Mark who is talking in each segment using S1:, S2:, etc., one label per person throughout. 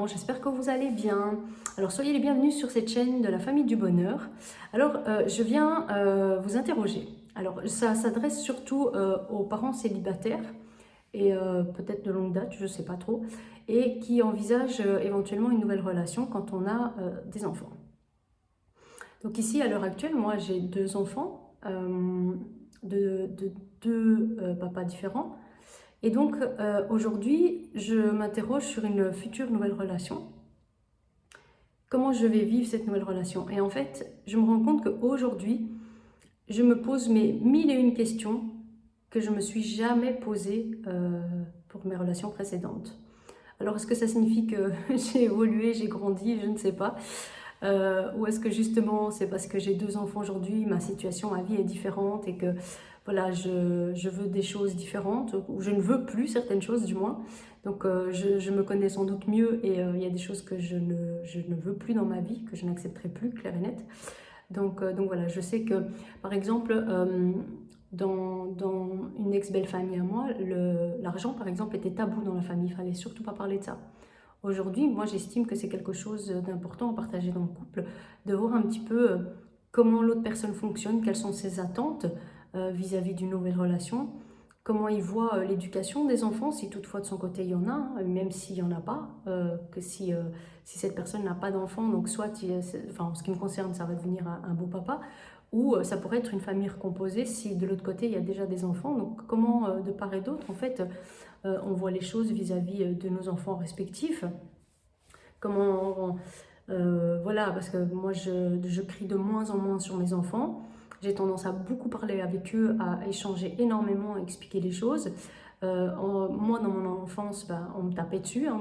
S1: parents, j'espère que vous allez bien. Alors soyez les bienvenus sur cette chaîne de la famille du bonheur. Alors je viens vous interroger. Alors ça s'adresse surtout aux parents célibataires et peut-être de longue date, je ne sais pas trop, et qui envisagent éventuellement une nouvelle relation quand on a des enfants. Donc ici à l'heure actuelle, moi j'ai deux enfants de deux papas différents. Et donc, aujourd'hui, je m'interroge sur une future nouvelle relation. Comment je vais vivre cette nouvelle relation? Et en fait, je me rends compte qu'aujourd'hui, je me pose mes mille et une questions que je ne me suis jamais posées pour mes relations précédentes. Alors, est-ce que ça signifie que j'ai évolué, j'ai grandi? Je ne sais pas. Ou est-ce que justement, c'est parce que j'ai deux enfants aujourd'hui, ma situation, ma vie est différente et que voilà, je veux des choses différentes, ou je ne veux plus certaines choses du moins. Donc je me connais sans doute mieux et il y a des choses que je ne veux plus dans ma vie, que je n'accepterai plus, clair et net. Donc voilà, je sais que par exemple, dans une ex-belle famille à moi, l'argent par exemple était tabou dans la famille, il fallait surtout pas parler de ça. Aujourd'hui, moi j'estime que c'est quelque chose d'important à partager dans le couple, de voir un petit peu comment l'autre personne fonctionne, quelles sont ses attentes vis-à-vis d'une nouvelle relation, comment il voit l'éducation des enfants, si toutefois de son côté il y en a, hein, même s'il n'y en a pas, que si cette personne n'a pas d'enfant, donc soit, enfin en ce qui me concerne, ça va devenir un beau papa, ou ça pourrait être une famille recomposée si de l'autre côté il y a déjà des enfants. Donc comment de part et d'autre en fait on voit les choses vis-à-vis de nos enfants respectifs, comment voilà, parce que moi je crie de moins en moins sur mes enfants, j'ai tendance à beaucoup parler avec eux, à échanger énormément, à expliquer les choses. Moi, dans mon enfance, on me tapait dessus, hein,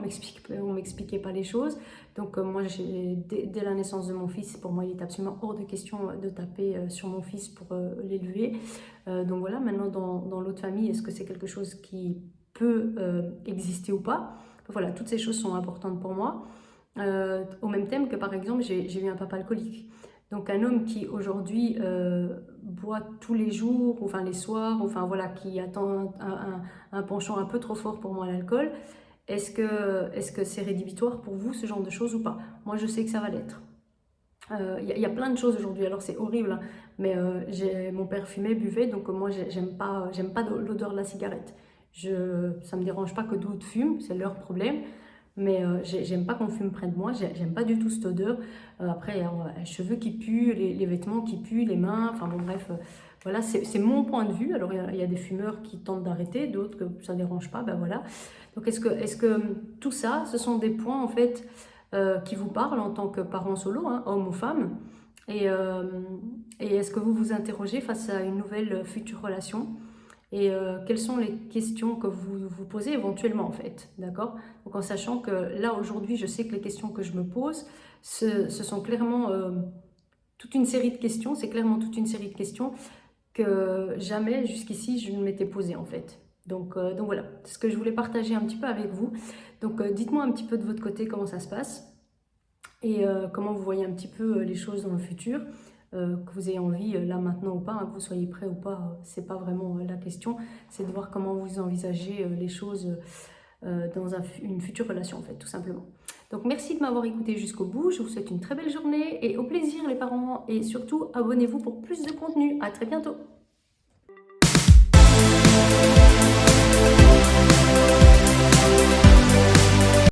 S1: on m'expliquait pas les choses. Donc moi, dès la naissance de mon fils, pour moi, il est absolument hors de question de taper sur mon fils pour l'élever. Donc voilà, maintenant, dans l'autre famille, est-ce que c'est quelque chose qui peut exister ou pas? Voilà, toutes ces choses sont importantes pour moi. Au même thème que par exemple, j'ai eu un papa alcoolique. Donc un homme qui aujourd'hui boit tous les jours, enfin les soirs, enfin voilà, qui attend un penchant un peu trop fort pour moi à l'alcool, est-ce que c'est rédhibitoire pour vous ce genre de choses ou pas? Moi je sais que ça va l'être. Y a plein de choses aujourd'hui, alors c'est horrible, hein, mais mon père fumait, buvait, donc moi j'aime pas l'odeur de la cigarette. Ça me dérange pas que d'autres fument, c'est leur problème, mais j'aime pas qu'on fume près de moi, j'aime pas du tout cette odeur. Après, les cheveux qui puent, les vêtements qui puent, les mains, enfin bon bref, voilà, c'est mon point de vue. Alors il y a des fumeurs qui tentent d'arrêter, d'autres que ça dérange pas, ben voilà. Donc est-ce que tout ça, ce sont des points en fait qui vous parlent en tant que parent solo, hein, homme ou femme, et est-ce que vous vous interrogez face à une nouvelle future relation? Et quelles sont les questions que vous vous posez éventuellement en fait, d'accord? Donc en sachant que là aujourd'hui, je sais que les questions que je me pose, ce sont clairement toute une série de questions, c'est clairement toute une série de questions que jamais jusqu'ici je ne m'étais posée en fait. Donc voilà, c'est ce que je voulais partager un petit peu avec vous. Donc dites-moi un petit peu de votre côté comment ça se passe et comment vous voyez un petit peu les choses dans le futur. Que vous ayez envie là maintenant ou pas, hein, que vous soyez prêt ou pas, c'est pas vraiment la question, c'est de voir comment vous envisagez les choses dans une future relation en fait, tout simplement. Donc merci de m'avoir écouté jusqu'au bout, je vous souhaite une très belle journée et au plaisir les parents, et surtout abonnez-vous pour plus de contenu. À très bientôt.